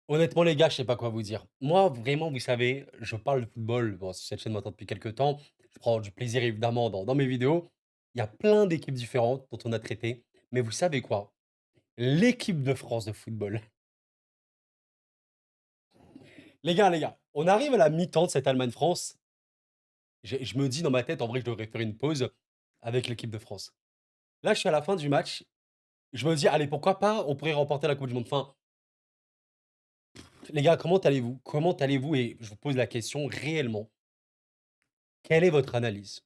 Honnêtement, les gars, je sais pas quoi vous dire. Moi, vraiment, vous savez, je parle de football. Bon, si cette chaîne m'entend depuis quelques temps. Je prends du plaisir, évidemment, dans mes vidéos. Il y a plein d'équipes différentes dont on a traité. Mais vous savez quoi? L'équipe de France de football. Les gars, on arrive à la mi-temps de cette Allemagne-France. Je me dis dans ma tête, en vrai, je devrais faire une pause avec l'équipe de France. Là, je suis à la fin du match. Je me dis, allez, pourquoi pas, on pourrait remporter la Coupe du Monde. Enfin, les gars, comment allez-vous? Comment allez-vous? Et je vous pose la question réellement. Quelle est votre analyse?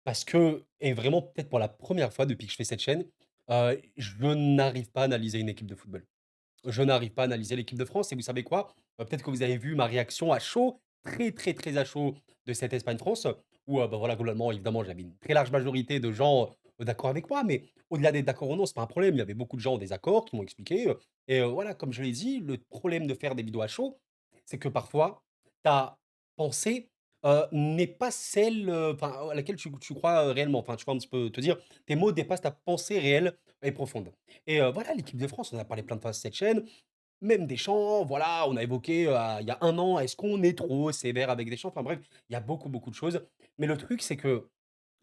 Parce que et vraiment peut-être pour la première fois depuis que je fais cette chaîne, je n'arrive pas à analyser une équipe de football. Je n'arrive pas à analyser l'équipe de France et vous savez quoi? Peut-être que vous avez vu ma réaction à chaud, très, très, très à chaud de cette Espagne-France où, bah, voilà, globalement, évidemment, j'avais une très large majorité de gens, d'accord avec moi, mais au-delà d'être d'accord ou non, c'est pas un problème. Il y avait beaucoup de gens en désaccord qui m'ont expliqué, et voilà, comme je l'ai dit, le problème de faire des vidéos à chaud, c'est que parfois ta pensée, n'est pas celle, enfin, à laquelle tu crois, réellement. Enfin, tu vois un petit peu te dire, tes mots dépassent ta pensée réelle et profonde. Et voilà, l'équipe de France, on en a parlé plein de fois sur cette chaîne, même Deschamps, voilà, on a évoqué, il y a un an, est-ce qu'on est trop sévère avec Deschamps? Enfin bref, il y a beaucoup, beaucoup de choses. Mais le truc, c'est que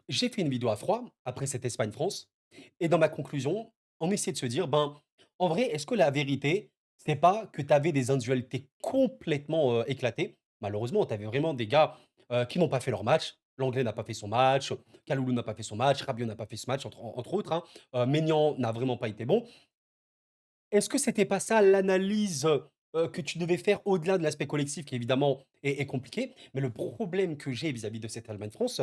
j'ai fait une vidéo à froid, après cette Espagne-France, et dans ma conclusion, on essayait de se dire, ben, en vrai, est-ce que la vérité, c'est pas que tu avais des individualités complètement, éclatées? Malheureusement, tu avais vraiment des gars, qui n'ont pas fait leur match. L'anglais n'a pas fait son match, Kalulu n'a pas fait son match, Rabiot n'a pas fait ce match, entre autres, hein. Maignan n'a vraiment pas été bon. Est-ce que c'était pas ça l'analyse, que tu devais faire au-delà de l'aspect collectif qui évidemment est compliqué? Mais le problème que j'ai vis-à-vis de cette Allemagne-France,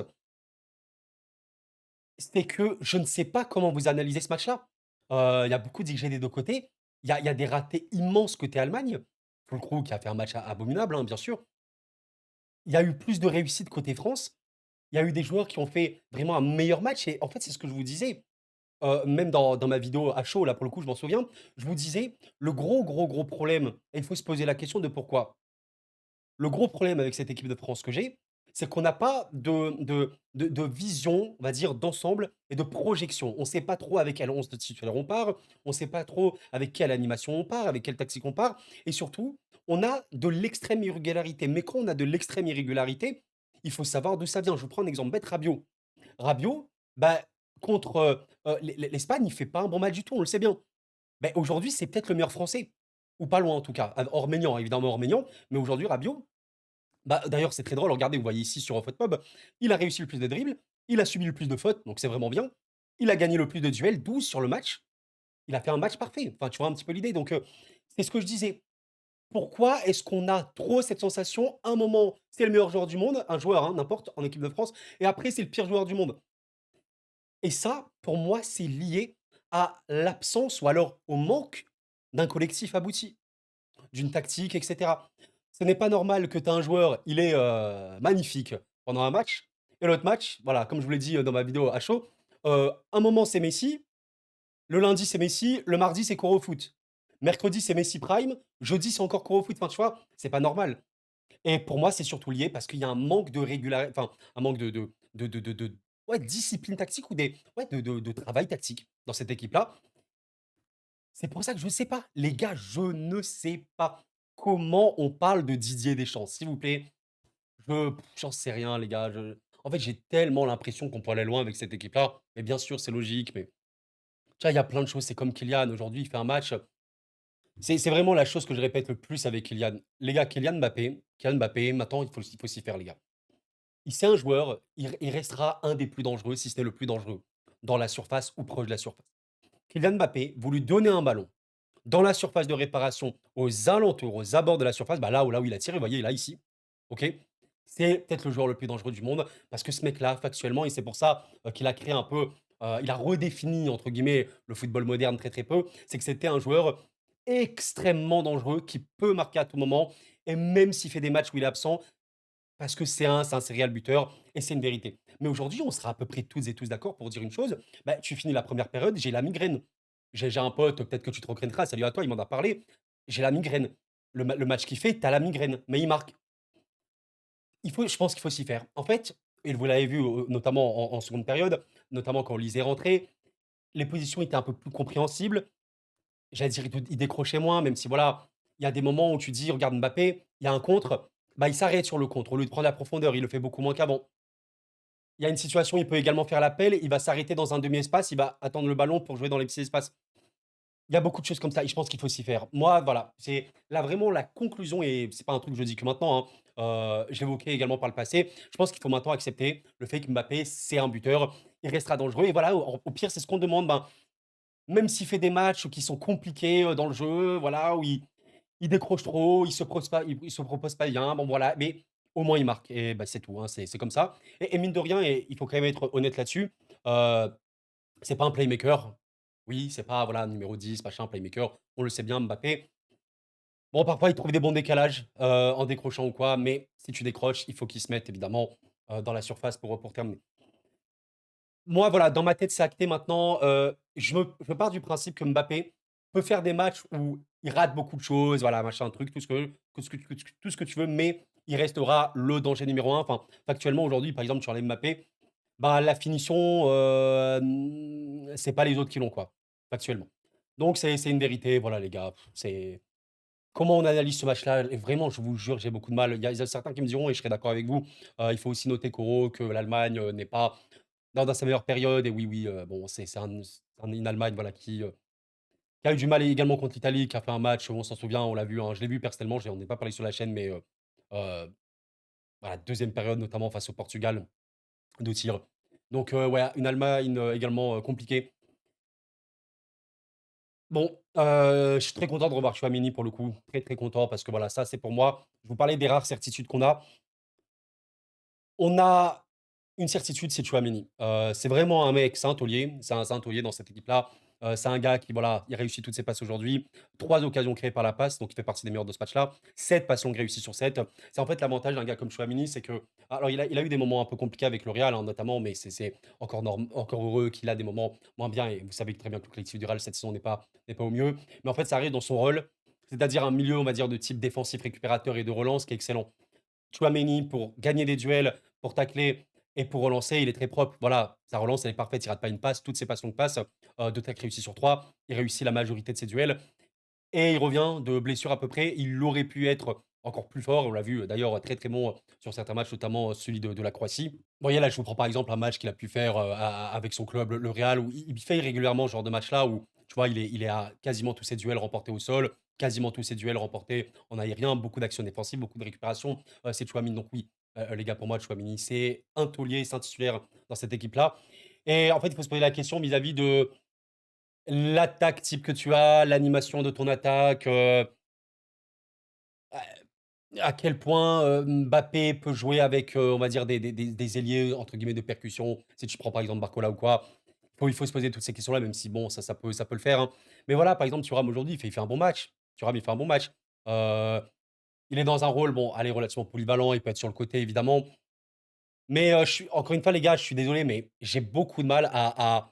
c'est que je ne sais pas comment vous analysez ce match-là. Il y a beaucoup d'XG des 2 côtés. Il y a des ratés immenses côté Allemagne. Füllkrug qui a fait un match a abominable, hein, bien sûr. Il y a eu plus de réussite côté France. Il y a eu des joueurs qui ont fait vraiment un meilleur match et en fait, c'est ce que je vous disais. Même dans ma vidéo à chaud, là, pour le coup, je m'en souviens, je vous disais, le gros, gros, gros problème et il faut se poser la question de pourquoi. Le gros problème avec cette équipe de France que j'ai, c'est qu'on n'a pas de vision, on va dire, d'ensemble et de projection. On ne sait pas trop avec quel 11 de titulaire on part, on ne sait pas trop avec quelle animation on part, avec quelle tactique on part et surtout, on a de l'extrême irrégularité. Mais quand on a de l'extrême irrégularité, il faut savoir d'où ça vient. Je vous prends un exemple bête, Rabiot. Rabiot, bah, contre, l'Espagne, il fait pas un bon match du tout, on le sait bien. Beh, aujourd'hui, c'est peut-être le meilleur français, ou pas loin en tout cas, hors Maignan, évidemment hors Maignan, mais aujourd'hui Rabiot, bah, d'ailleurs c'est très drôle, regardez, vous voyez ici sur FotMob, il a réussi le plus de dribbles, il a subi le plus de fautes, donc c'est vraiment bien. Il a gagné le plus de duels, 12 sur le match. Il a fait un match parfait. Enfin, tu vois un petit peu l'idée, donc c'est ce que je disais. Pourquoi est-ce qu'on a trop cette sensation, un moment, c'est le meilleur joueur du monde, un joueur, hein, n'importe, en équipe de France et après c'est le pire joueur du monde? Et ça, pour moi, c'est lié à l'absence ou alors au manque d'un collectif abouti, d'une tactique et cetera. Ce n'est pas normal que tu as un joueur, il est, magnifique pendant un match et l'autre match, voilà, comme je vous l'ai dit, dans ma vidéo à chaud, un moment c'est Messi, le lundi c'est Messi, le mardi c'est Coro Foot. Mercredi c'est Messi prime, jeudi c'est encore Coro Foot. Enfin, tu vois? C'est pas normal et pour moi, c'est surtout lié parce qu'il y a un manque de enfin, un manque de ouais, discipline tactique ou des ouais, de travail tactique dans cette équipe-là. C'est pour ça que je sais pas. Les gars, je ne sais pas comment on parle de Didier Deschamps, s'il vous plaît. J'en sais rien, les gars. En fait, j'ai tellement l'impression qu'on peut aller loin avec cette équipe-là. Mais bien sûr, c'est logique, mais tu vois, il y a plein de choses. C'est comme Kylian. Aujourd'hui, il fait un match. C'est vraiment la chose que je répète le plus avec Kylian. Les gars, Kylian Mbappé, maintenant, il faut s'y faire, les gars. C'est un joueur, il restera un des plus dangereux, si ce n'est le plus dangereux, dans la surface ou proche de la surface. Kylian Mbappé, vous lui donnez un ballon dans la surface de réparation, aux alentours, aux abords de la surface, bah là où il a tiré, vous voyez, là, ici, OK? C'est peut-être le joueur le plus dangereux du monde parce que ce mec-là, factuellement et c'est pour ça, qu'il a créé un peu, il a «redéfini» entre guillemets le football moderne très, très peu, c'est que c'était un joueur extrêmement dangereux qui peut marquer à tout moment et même s'il fait des matchs où il est absent, parce que c'est un serial buteur et c'est une vérité. Mais aujourd'hui, on sera à peu près toutes et tous d'accord pour dire une chose, bah, tu finis la première période, j'ai la migraine. J'ai un pote, peut-être que tu te reconnaîtras, salut à toi, il m'en a parlé. J'ai la migraine. Le match qu'il fait, tu as la migraine, mais il marque. Je pense qu'il faut s'y faire. En fait, et vous l'avez vu, notamment en seconde période, notamment quand Olise est rentré, les positions étaient un peu plus compréhensibles. J'allais dire, il décrochait moins, même si voilà, il y a des moments où tu dis: «Regarde Mbappé, il y a un contre», bah, il s'arrête sur le contre. Au lieu de prendre la profondeur, il le fait beaucoup moins qu'avant. Il y a une situation, il peut également faire l'appel, il va s'arrêter dans un demi-espace, il va attendre le ballon pour jouer dans les petits espaces. Il y a beaucoup de choses comme ça et je pense qu'il faut s'y faire. Moi, voilà, c'est là vraiment la conclusion et c'est pas un truc que je dis que maintenant, hein, je l'évoquais également par le passé. Je pense qu'il faut maintenant accepter le fait que Mbappé, c'est un buteur, il restera dangereux et voilà, au pire, c'est ce qu'on demande. Ben, même s'il fait des matchs qui sont compliqués, dans le jeu, voilà, où il décroche trop, il se propose pas bien, bon voilà, mais au moins il marque et bah, c'est tout, hein, c'est comme ça et mine de rien et il faut quand même être honnête là-dessus, heu, c'est pas un playmaker. Oui, c'est pas, voilà, numéro 10 machin, playmaker, on le sait bien, Mbappé. Bon, parfois, il trouve des bons décalages, en décrochant ou quoi, mais si tu décroches, il faut qu'il se mette évidemment, dans la surface pour terminer. Moi, voilà, dans ma tête, c'est acté maintenant, je pars du principe que Mbappé peut faire des matchs où il rate beaucoup de choses, voilà, machin, truc, tout ce que tu veux, mais il restera le danger numéro un. Enfin, factuellement, aujourd'hui, par exemple, tu enlèves Mbappé, bah, la finition, c'est pas les autres qui l'ont, quoi, factuellement. Donc c'est une vérité, voilà, les gars, c'est comment on analyse ce match-là? Et vraiment, je vous jure, j'ai beaucoup de mal. Il y a certains qui me diront et je serai d'accord avec vous, il faut aussi noter, Koro, que l'Allemagne, n'est pas dans sa meilleure période et oui, oui, bon, une Allemagne, voilà, qui a eu du mal également contre l'Italie, qui a fait un match, on s'en souvient, on l'a vu, hein, je l'ai vu personnellement, on n'est pas parlé sur la chaîne, mais heu, voilà, 2e période, notamment face au Portugal, 2 tirs. Donc ouais, une Allemagne, également, compliquée. Bon, je suis très content de revoir Tchouaméni pour le coup, très, très content parce que voilà, ça, c'est pour moi je vous parlais des rares certitudes qu'on a. On a une certitude, c'est Tchouaméni. C'est vraiment un mec, c'est un taulier dans cette équipe-là. C'est un gars qui, voilà, il réussit toutes ses passes aujourd'hui. 3 occasions créées par la passe, donc il fait partie des meilleurs de ce match-là. 7 passes longues réussies sur 7. C'est en fait l'avantage d'un gars comme Tchouaméni, c'est que alors il a eu des moments un peu compliqués avec le Real, hein, notamment, mais c'est encore heureux qu'il a des moments moins bien et vous savez très bien que le collectif du Real cette saison n'est pas au mieux. Mais en fait, ça arrive dans son rôle, c'est-à-dire un milieu, on va dire, de type défensif récupérateur et de relance qui est excellent. Tchouaméni pour gagner des duels, pour tacler et pour relancer, il est très propre. Voilà, sa relance, elle est parfaite, il rate pas une passe, toutes ses passes longues passes, 2 tacles réussis sur 3. Il réussit la majorité de ses duels et il revient de blessure à peu près. Il aurait pu être encore plus fort, on l'a vu, d'ailleurs très, très bon, sur certains matchs, notamment, celui de la Croatie. Vous voyez, là, je vous prends par exemple un match qu'il a pu faire, avec son club, le Real, où il fait régulièrement ce genre de match-là où, tu vois, il est à quasiment tous ses duels remportés au sol, quasiment tous ses duels remportés en aérien, beaucoup d'actions défensives, beaucoup de récupération, c'est Tchouaméni donc oui, les gars, pour moi, Tchouaméni, c'est un taulier, c'est un titulaire dans cette équipe-là et en fait, il faut se poser la question vis-à-vis de l'attaque type que tu as, l'animation de ton attaque, à quel point, Mbappé peut jouer avec, on va dire des ailiers entre guillemets «de percussion», si tu prends par exemple Barcola ou quoi. Il faut se poser toutes ces questions-là, même si bon, ça peut le faire, hein. Mais voilà, par exemple, Thuram aujourd'hui, il fait un bon match. Thuram, il fait un bon match. Heu, il est dans un rôle, bon, allez, relativement polyvalent, il peut être sur le côté évidemment. Mais, je suis encore une fois les gars, je suis désolé, mais j'ai beaucoup de mal à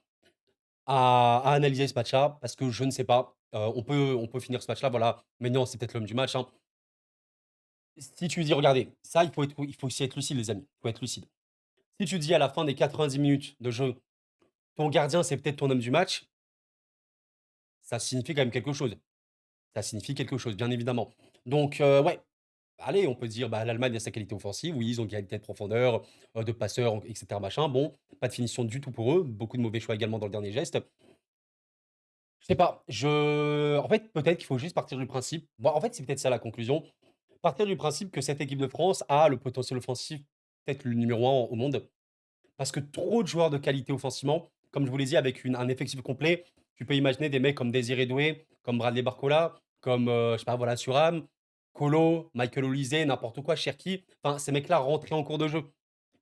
analyser ce match-là parce que je ne sais pas. On peut finir ce match-là, voilà, Maignan, c'est peut-être l'homme du match, hein. Si tu dis regardez, ça il faut aussi être lucide les amis, il faut être lucide. Si tu dis à la fin des 90 minutes de jeu, ton gardien c'est peut-être ton homme du match, ça signifie quand même quelque chose. Ça signifie quelque chose, bien évidemment. Donc ouais, allez, on peut dire, bah, l'Allemagne a sa qualité offensive, oui, ils ont une qualité de profondeur, de passeurs et cetera machin. Bon, pas de finition du tout pour eux, beaucoup de mauvais choix également dans le dernier geste. Je sais pas, en fait, peut-être qu'il faut juste partir du principe moi, en fait, c'est peut-être ça la conclusion. Partir du principe que cette équipe de France a le potentiel offensif, peut-être le numéro un au monde. Parce que trop de joueurs de qualité offensivement, comme je vous l'ai dit, avec un effectif complet, tu peux imaginer des mecs comme Désiré Doué, comme Bradley Barcola, comme, je sais pas, voilà, Thuram, Kolo, Michael Olise, n'importe quoi, Cherki. Enfin, ces mecs-là rentrés en cours de jeu.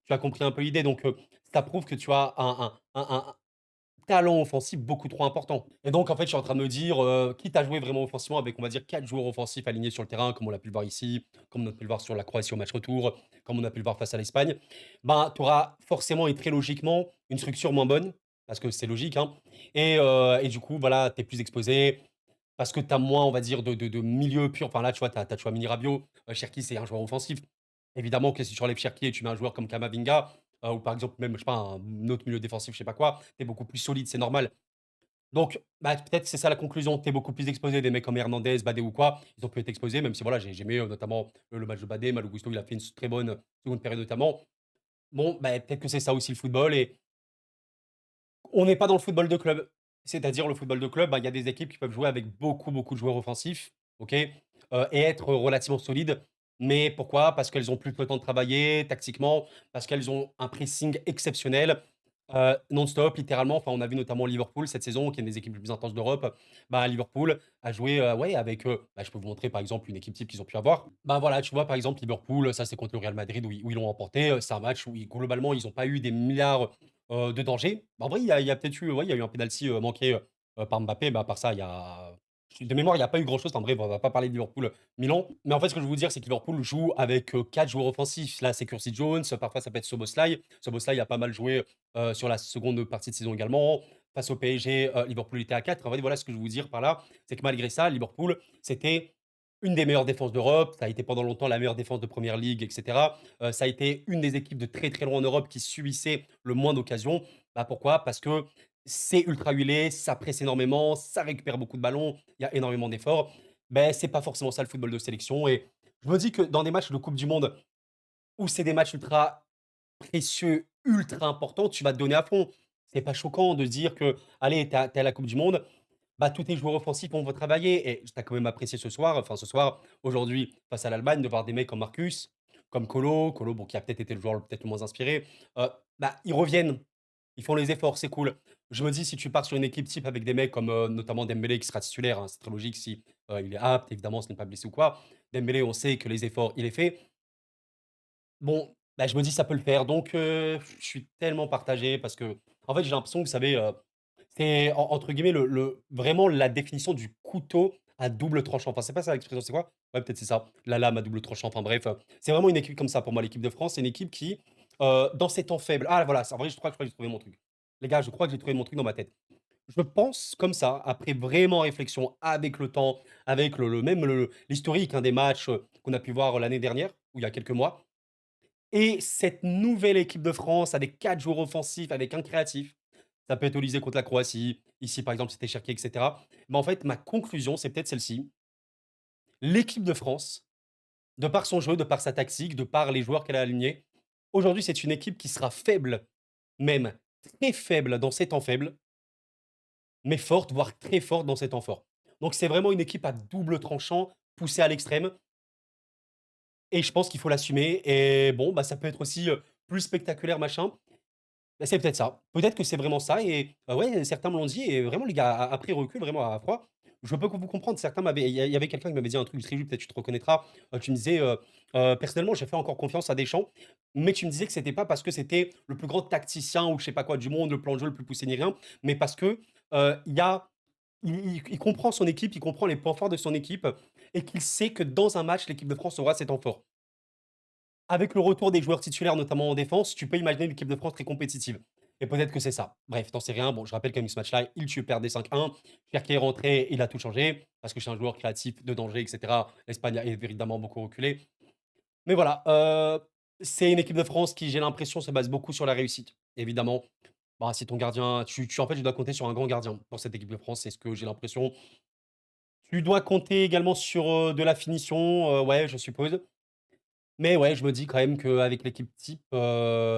Tu as compris un peu l'idée, donc ça prouve que tu as un talent offensif beaucoup trop important. Et donc, en fait, je suis en train de me dire, quitte à jouer vraiment offensivement avec, on va dire, 4 joueurs offensifs alignés sur le terrain, comme on l'a pu le voir ici, comme on a pu le voir sur la Croatie au match retour, comme on a pu le voir face à l'Espagne, ben, tu auras forcément et très logiquement une structure moins bonne, parce que c'est logique, hein. Et du coup, voilà, tu es plus exposé, parce que tu as moins, on va dire, de milieu pur. Enfin, là, tu vois, tu as Tchouaméni, Rabiot, Cherki, c'est un joueur offensif. Évidemment que si tu enlèves Cherki et tu mets un joueur comme Camavinga, ou par exemple même, je sais pas, un autre milieu défensif, je sais pas quoi, tu es beaucoup plus solide, c'est normal. Donc, bah, peut-être c'est ça la conclusion. Tu es beaucoup plus exposé. Des mecs comme Hernandez, Badé ou quoi, ils ont pu être exposés, même si voilà, j'ai aimé, notamment, le match de Badé. Malo Gusto, il a fait une très bonne seconde période notamment. Bon, bah, peut-être que c'est ça aussi le football et on n'est pas dans le football de club. C'est-à-dire le football de club, bah, il y a des équipes qui peuvent jouer avec beaucoup, beaucoup de joueurs offensifs, OK? Et être relativement solides. Mais pourquoi? Parce qu'elles ont plus le temps de travailler tactiquement, parce qu'elles ont un pressing exceptionnel, non-stop, littéralement. Enfin, on a vu notamment Liverpool cette saison, qui est une des équipes les plus intenses d'Europe. Bah, Liverpool a joué, ouais, avec, bah, je peux vous montrer par exemple une équipe type qu'ils ont pu avoir. Bah, voilà, tu vois, par exemple, Liverpool, ça c'est contre le Real Madrid où ils l'ont emporté. C'est un match où globalement, ils n'ont pas eu des milliards de danger. Bah, en vrai, il y a peut-être eu, ouais, il y a eu un penalty manqué par Mbappé, mais à part ça, de mémoire, il n'y a pas eu grand-chose. En bref, on va pas parler de Liverpool-Milan. Mais en fait, ce que je veux vous dire, c'est que Liverpool joue avec 4 joueurs offensifs. Là, c'est Curtis Jones, parfois ça peut être Szoboszlai. Szoboszlai a pas mal joué sur la seconde partie de saison également. Face au PSG, Liverpool était à 4. En fait, voilà ce que je veux vous dire par là, c'est que malgré ça, Liverpool, c'était une des meilleures défenses d'Europe. Ça a été pendant longtemps la meilleure défense de Première Ligue, etc. Ça a été une des équipes de très très loin en Europe qui subissait le moins d'occasions. Bah, pourquoi? Parce que c'est ultra huilé, ça presse énormément, ça récupère beaucoup de ballons, il y a énormément d'efforts. Ben, c'est pas forcément ça le football de sélection. Et je me dis que dans des matchs de Coupe du Monde où c'est des matchs ultra précieux, ultra importants, tu vas te donner à fond. C'est pas choquant de se dire que, allez, t'es à la Coupe du Monde, bah, tous tes joueurs offensifs vont travailler. Et tu as quand même apprécié ce soir, enfin ce soir, aujourd'hui, face à l'Allemagne, de voir des mecs comme Marcus, comme Colo, bon, qui a peut-être été le joueur peut-être le moins inspiré. Bah, ils reviennent, ils font les efforts, c'est cool. Je me dis, si tu pars sur une équipe type avec des mecs comme notamment Dembélé qui sera titulaire, hein, c'est très logique si il est apte, évidemment, ce n'est pas blessé ou quoi. Dembélé, on sait que les efforts, il est fait. Bon, bah, je me dis ça peut le faire donc je suis tellement partagé parce que en fait, j'ai l'impression que vous savez, c'est entre guillemets le vraiment la définition du couteau à double tranchant. Enfin, c'est pas ça l'expression, c'est quoi? Ouais, peut-être c'est ça, la lame à double tranchant, enfin bref, c'est vraiment une équipe comme ça pour moi, l'équipe de France. C'est une équipe qui, dans ses temps faibles voilà, c'est en vrai, je crois que j'ai trouvé mon truc. Les gars, je crois que j'ai trouvé mon truc dans ma tête. Je pense comme ça, après vraiment réflexion, avec le temps, avec le même l'historique, hein, des matchs, qu'on a pu voir l'année dernière ou il y a quelques mois. Et cette nouvelle équipe de France avec 4 joueurs offensifs, avec un créatif, ça peut être Olysée contre la Croatie, ici par exemple c'était Cherki et cetera. Mais en fait, ma conclusion, c'est peut-être celle-ci: l'équipe de France, de par son jeu, de par sa tactique, de par les joueurs qu'elle a alignés, aujourd'hui c'est une équipe qui sera faible, même très faible dans ses temps faibles, mais forte, voire très forte dans ses temps forts. Donc c'est vraiment une équipe à double tranchant, poussée à l'extrême. Et je pense qu'il faut l'assumer et bon, bah, ça peut être aussi, plus spectaculaire machin. Bah, c'est peut-être ça. Peut-être que c'est vraiment ça et ouais, certains me l'ont dit et vraiment les gars, après recul, vraiment à froid, je peux que vous comprendre. Certains m'avaient il y avait quelqu'un qui m'avait dit un truc très juste, peut-être tu te reconnaîtras. Tu me disais, «Personnellement, j'ai fait encore confiance à Deschamps», mais tu me disais que c'était pas parce que c'était le plus grand tacticien ou je sais pas quoi du monde, le plan de jeu le plus poussé ni rien, mais parce que, il y a il comprend son équipe, il comprend les points forts de son équipe et qu'il sait que dans un match, l'équipe de France aura ses temps forts. Avec le retour des joueurs titulaires, notamment en défense, tu peux imaginer une équipe de France très compétitive. Et peut-être que c'est ça. Bref, t'en sais rien. Bon, je rappelle quand même ce match-là, il perd des 5-1. Cherki est rentré, il a tout changé, parce que c'est un joueur créatif, de danger, etc. L'Espagne a évidemment beaucoup reculé. Mais voilà, c'est une équipe de France qui, j'ai l'impression, se base beaucoup sur la réussite. Évidemment, bah, si ton gardien, en fait, tu dois compter sur un grand gardien pour cette équipe de France, c'est ce que j'ai l'impression. Tu dois compter également sur de la finition, ouais, je suppose. Mais ouais, je me dis quand même qu'avec l'équipe type,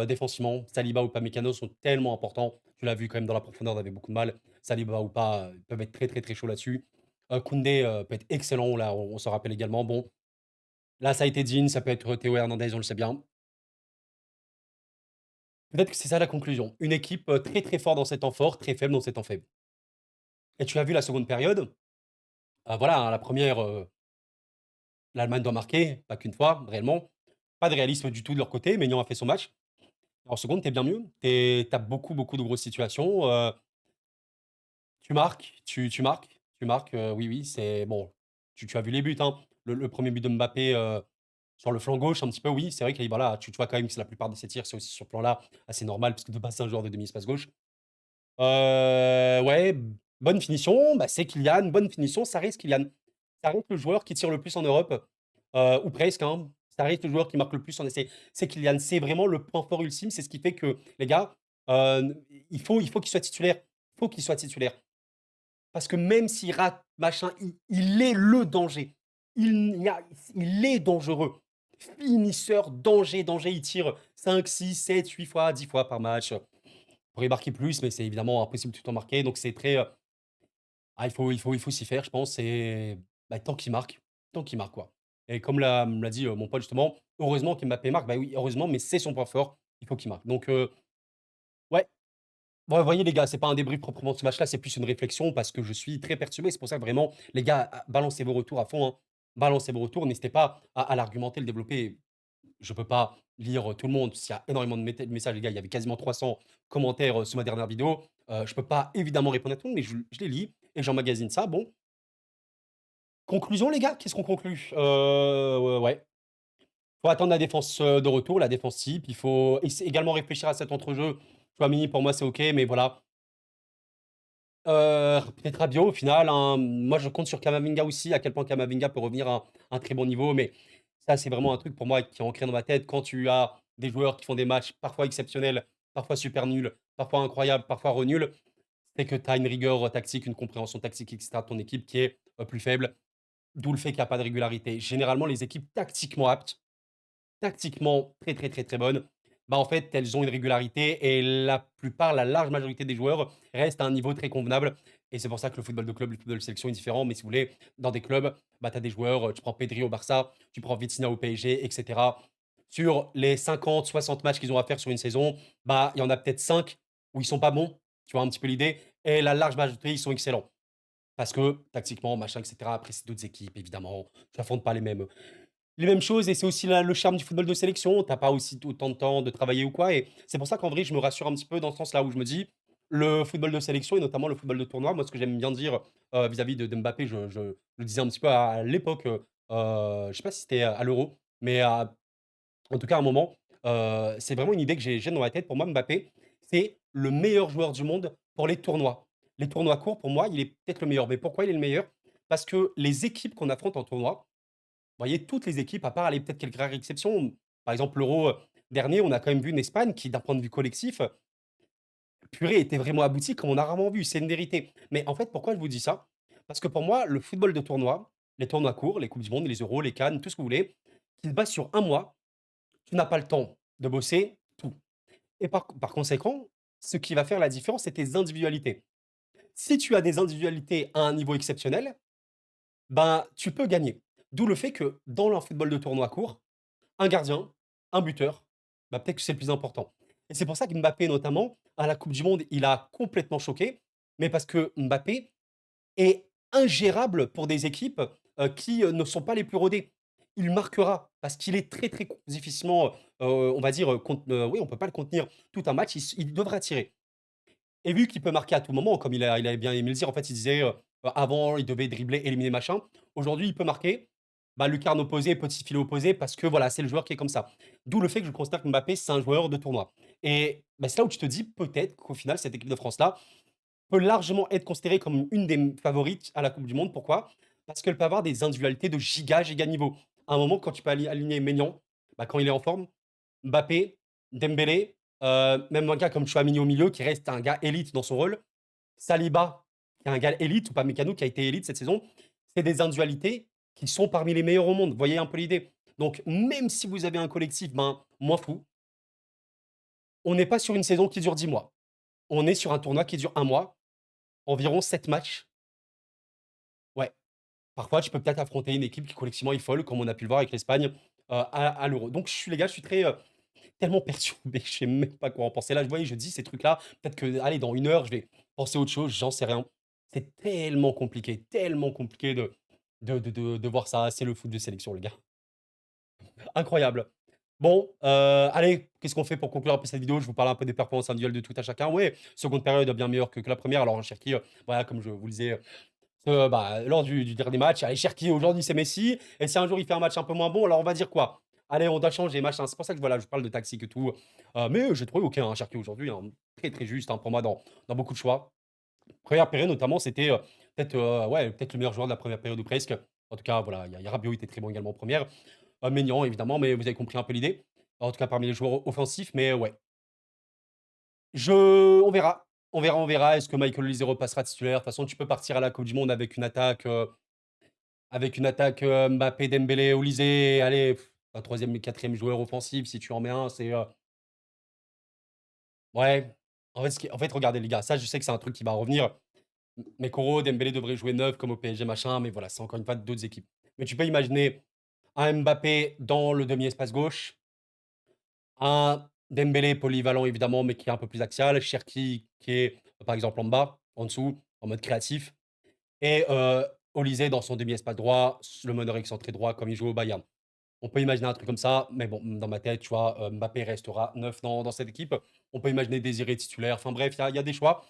défensivement, Saliba ou Upamecano sont tellement importants. Tu l'as vu quand même dans la profondeur, on avait beaucoup de mal. Saliba ou pas, ils peuvent être très, très, très chauds là-dessus. Koundé, peut être excellent, là, on s'en rappelle également. Bon, là, ça a été Dean, ça peut être Théo Hernandez, on le sait bien. Peut-être que c'est ça la conclusion. Une équipe, très, très forte dans ses temps forts, très faible dans ses temps faibles. Et tu as vu la seconde période, voilà, hein, la première, l'Allemagne doit marquer, pas qu'une fois, réellement. Pas de réalisme du tout de leur côté, Maignan a fait son match. En seconde, tu es bien mieux. Tu as beaucoup, beaucoup de grosses situations, tu marques, tu marques, oui, oui, c'est bon, tu as vu les buts, hein. Le 1 but de Mbappé, sur le flanc gauche un petit peu, oui, c'est vrai que voilà, tu vois quand même que la plupart de ses tirs, c'est aussi sur ce plan-là, assez normal parce que de base, c'est un joueur de demi-espace gauche. Ouais, bonne finition, bah, c'est Kylian, bonne finition, ça reste Kylian. Ça reste le joueur qui tire le plus en Europe, ou presque, hein. Ça reste le joueur qui marque le plus en essai. C'est Kylian, c'est vraiment le point fort ultime, c'est ce qui fait que les gars, il faut qu'il soit titulaire. Il faut qu'il soit titulaire. Parce que même s'il rate, machin, il est le danger. Il y a il est dangereux. Finisseur, danger, danger, il tire 5, 6, 7, 8 fois, 10 fois par match. Pourrait marquer plus, mais c'est évidemment impossible de tout le temps marquer. Donc c'est très, il faut s'y faire, je pense et bah, tant qu'il marque, quoi. Et comme me l'a dit, mon pote justement, heureusement qu'Mbappé marque. Bah oui, heureusement, mais c'est son point fort, il faut qu'il marque. Donc ouais, bon, vous voyez les gars, c'est pas un débrief proprement de ce match-là, c'est plus une réflexion parce que je suis très perturbé. C'est pour ça que vraiment, les gars, balancez vos retours à fond, hein. Balancez vos retours, n'hésitez pas à l'argumenter, le développer. Je peux pas lire, tout le monde, s'il y a énormément de messages, les gars, il y avait quasiment 300 commentaires, sous ma dernière vidéo. Je peux pas évidemment répondre à tout le monde, mais je les lis et j'emmagasine ça. Bon, conclusion les gars, qu'est-ce qu'on conclut? Ouais, faut attendre la défense, de retour, la défense type. Il faut également réfléchir à cet entrejeu. Tchouaméni pour moi c'est OK, mais voilà. Peut-être Rabiot au final, hein. Moi je compte sur Camavinga aussi, à quel point Camavinga peut revenir à un très bon niveau, mais ça c'est vraiment un truc pour moi qui est ancré dans ma tête. Quand tu as des joueurs qui font des matchs parfois exceptionnels, parfois super nuls, parfois incroyables, parfois re-nuls, c'est que tu as une rigueur, tactique, une compréhension tactique et cetera de ton équipe qui est, plus faible. D'où le fait qu'il y a pas de régularité. Généralement les équipes tactiquement très, très, très, très bonnes, bah, en fait, elles ont une régularité et la large majorité des joueurs restent à un niveau très convenable et c'est pour ça que le football de club, le football de sélection est différent. Mais si vous voulez, dans des clubs, bah, tu as des joueurs, tu prends Pedri au Barça, tu prends Vitinha au PSG et cetera. Sur les 50-60 matchs qu'ils ont à faire sur une saison, bah, il y en a peut-être 5 où ils sont pas bons, tu vois un petit peu l'idée? Et la large majorité, ils sont excellents. Parce que tactiquement, machin et cetera. Après, c'est d'autres équipes évidemment, tu affrontes pas les mêmes choses et c'est aussi le charme du football de sélection. T'as pas aussi autant de temps de travailler ou quoi et c'est pour ça qu'en vrai, je me rassure un petit peu dans ce sens-là où je me dis: «Le football de sélection et notamment le football de tournoi», moi, ce que j'aime bien dire, vis-à-vis de Mbappé, je le disais un petit peu à l'époque, je sais pas si c'était à l'Euro, mais en tout cas à un moment, c'est vraiment une idée que j'ai dans ma tête. Pour moi, Mbappé, c'est le meilleur joueur du monde pour les tournois. Les tournois courts, pour moi, il est peut-être le meilleur. Mais pourquoi il est le meilleur? Parce que les équipes qu'on affronte en tournoi, voyez, toutes les équipes, à part aller peut-être quelques rares exceptions, par exemple l'Euro, dernier, on a quand même vu une Espagne qui, d'un point de vue collectif, purée, était vraiment aboutie comme on a rarement vu, c'est une vérité. Mais en fait, pourquoi je vous dis ça? Parce que pour moi, le football de tournoi, les tournois courts, les coupes du monde, les euros, les CAN, tout ce que vous voulez, qui se base sur un mois, tu n'as pas le temps de bosser tout et par conséquent, ce qui va faire la différence, c'est tes individualités. Si tu as des individualités à un niveau exceptionnel, ben, tu peux gagner. D'où le fait que dans le football de tournoi court, un gardien, un buteur, bah, peut-être que c'est le plus important. Et c'est pour ça que Mbappé, notamment, à la coupe du monde, il a complètement choqué, mais parce que Mbappé est ingérable pour des équipes, qui, ne sont pas les plus rodées. Il marquera parce qu'il est très, très difficilement, on va dire, oui, on peut pas le contenir tout un match, il devra tirer. Et vu qu'il peut marquer à tout moment, comme il avait bien aimé le dire, en fait, il disait, avant, il devait dribbler, éliminer, machin. Aujourd'hui, il peut marquer, bah, lucarne opposée, petit filet opposé, parce que voilà, c'est le joueur qui est comme ça. D'où le fait que je considère que Mbappé, c'est un joueur de tournoi. Et bah, c'est là où tu te dis peut-être qu'au final, cette équipe de France-là peut largement être considérée comme une des favorites à la Coupe du monde. Pourquoi? Parce qu'elle peut avoir des individualités de giga, giga niveau. À un moment, quand tu peux aligner Maignan, bah, quand il est en forme, Mbappé, Dembélé, même un gars comme Tchouaméni au milieu qui reste un gars élite dans son rôle. Saliba, qui est un gars élite, ou pas Mécano qui a été élite cette saison, c'est des individualités qui sont parmi les meilleurs au monde. Vous voyez un peu l'idée? Donc même si vous avez un collectif, ben, moins fou, on n'est pas sur une saison qui dure 10 mois. On est sur un tournoi qui dure un mois, environ 7 matchs. Ouais, parfois tu peux peut-être affronter une équipe qui collectivement est folle, comme on a pu le voir avec l'Espagne, à l'Euro. Donc je suis les gars, je suis très, tellement perturbé, je sais même pas quoi en penser. Là, vous voyez, je dis ces trucs-là, peut-être que, allez, dans une heure, je vais penser à autre chose, j'en sais rien. C'est tellement compliqué de voir ça. C'est le foot de sélection, les gars. Incroyable. Bon, allez, qu'est-ce qu'on fait pour conclure un peu cette vidéo? Je vous parle un peu des performances individuelles de tout à chacun. Ouais, seconde période bien meilleure que la première. Alors Cherki, voilà, comme je vous le disais, bah, lors du dernier match, allez, Cherki, aujourd'hui, c'est Messi et si un jour il fait un match un peu moins bon, alors on va dire quoi? Allez, on doit changer, machin. C'est pour ça que voilà, je parle de tactique et tout, mais j'ai trouvé OK, hein, Cherki aujourd'hui, hein, très, très juste, hein, pour moi dans beaucoup de choix. Première période notamment, c'était, peut-être, ouais, peut-être le meilleur joueur de la première période ou presque. En tout cas, voilà, il y a Rabiot, il était très bon également en première. Maignan évidemment, mais vous avez compris un peu l'idée. En tout cas parmi les joueurs offensifs, mais ouais. On verra. On verra, on verra. Est-ce que Michael Olise repassera titulaire? De toute façon, tu peux partir à la coupe du monde avec une attaque, Mbappé, Dembélé, Olise, allez, un 3e et 4e joueur offensif si tu en mets un, ouais. En fait, regardez les gars, ça je sais que c'est un truc qui va revenir. Mekoro, Dembélé devrait jouer neuf comme au PSG machin, mais voilà, c'est encore une fois d'autres équipes. Mais tu peux imaginer un Mbappé dans le demi-espace gauche, un Dembélé polyvalent évidemment, mais qui est un peu plus axial, Cherki qui est, par exemple, en bas, en dessous, en mode créatif et Olise dans son demi-espace droit, le meneur excentré droit comme il joue au Bayern. On peut imaginer un truc comme ça, mais bon, dans ma tête, tu vois, Mbappé restera neuf dans cette équipe. On peut imaginer Désiré titulaire, enfin bref, il y a des choix.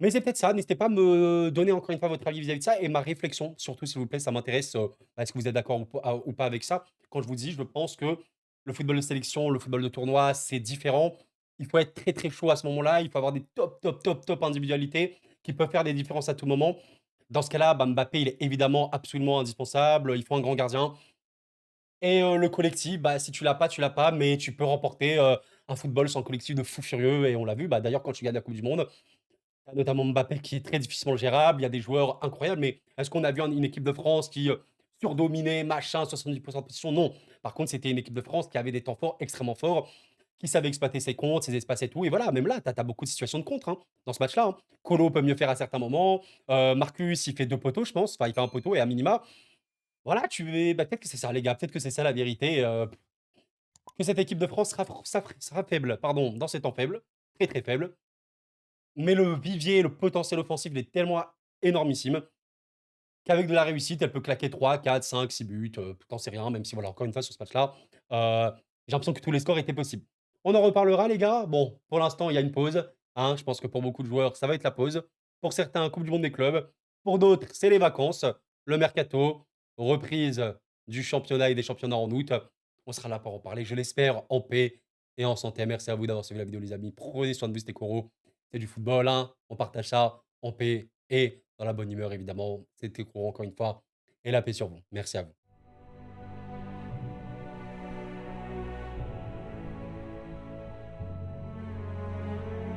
Mais c'est peut-être ça, n'hésitez pas à me donner encore une fois votre avis vis-à-vis de ça et ma réflexion, surtout s'il vous plaît, ça m'intéresse, est-ce que vous êtes d'accord ou pas avec ça? Quand je vous dis, je pense que le football de sélection, le football de tournoi, c'est différent. Il faut être très, très chaud à ce moment-là, il faut avoir des top, top, top, top individualités qui peuvent faire des différences à tout moment. Dans ce cas-là, bah, Mbappé, il est évidemment absolument indispensable, il faut un grand gardien et le collectif, bah, si tu l'as pas, mais tu peux remporter, un football sans collectif de fou furieux et on l'a vu, bah, d'ailleurs quand tu gagnes la coupe du monde, tu as notamment Mbappé qui est très difficilement gérable, il y a des joueurs incroyables, mais est-ce qu'on a vu une équipe de France qui, surdominait, machin, 70 de possession? Non. Par contre, c'était une équipe de France qui avait des temps forts extrêmement forts, qui savait exploiter ses contres, ses espaces et tout et voilà, même là, tu as beaucoup de situations de contre, hein, dans ce match-là, hein. Colo peut mieux faire à certains moments, Marcus, il fait 2 poteaux, je pense, enfin, il fait un poteau et à minima, voilà, peut-être que c'est ça les gars, peut-être que c'est ça la vérité, que cette équipe de France sera faible, pardon, dans ses temps faibles, très, très faible, mais le vivier, le potentiel offensif, il est tellement énormissime qu'avec de la réussite, elle peut claquer 3, 4, 5, 6 buts, tu sais rien, même si voilà, encore une fois sur ce match-là, j'ai l'impression que tous les scores étaient possibles. On en reparlera les gars. Bon, pour l'instant, il y a une pause, hein, je pense que pour beaucoup de joueurs, ça va être la pause. Pour certains, coupe du monde des clubs, pour d'autres, c'est les vacances, le mercato, reprise du championnat et des championnats en août. On sera là pour en parler, je l'espère, en paix et en santé. Merci à vous d'avoir suivi la vidéo les amis. Prenez soin de vous, c'était Koro. C'est du football, hein, on partage ça en paix et dans la bonne humeur évidemment. C'était Koro encore une fois et la paix sur vous. Merci à vous.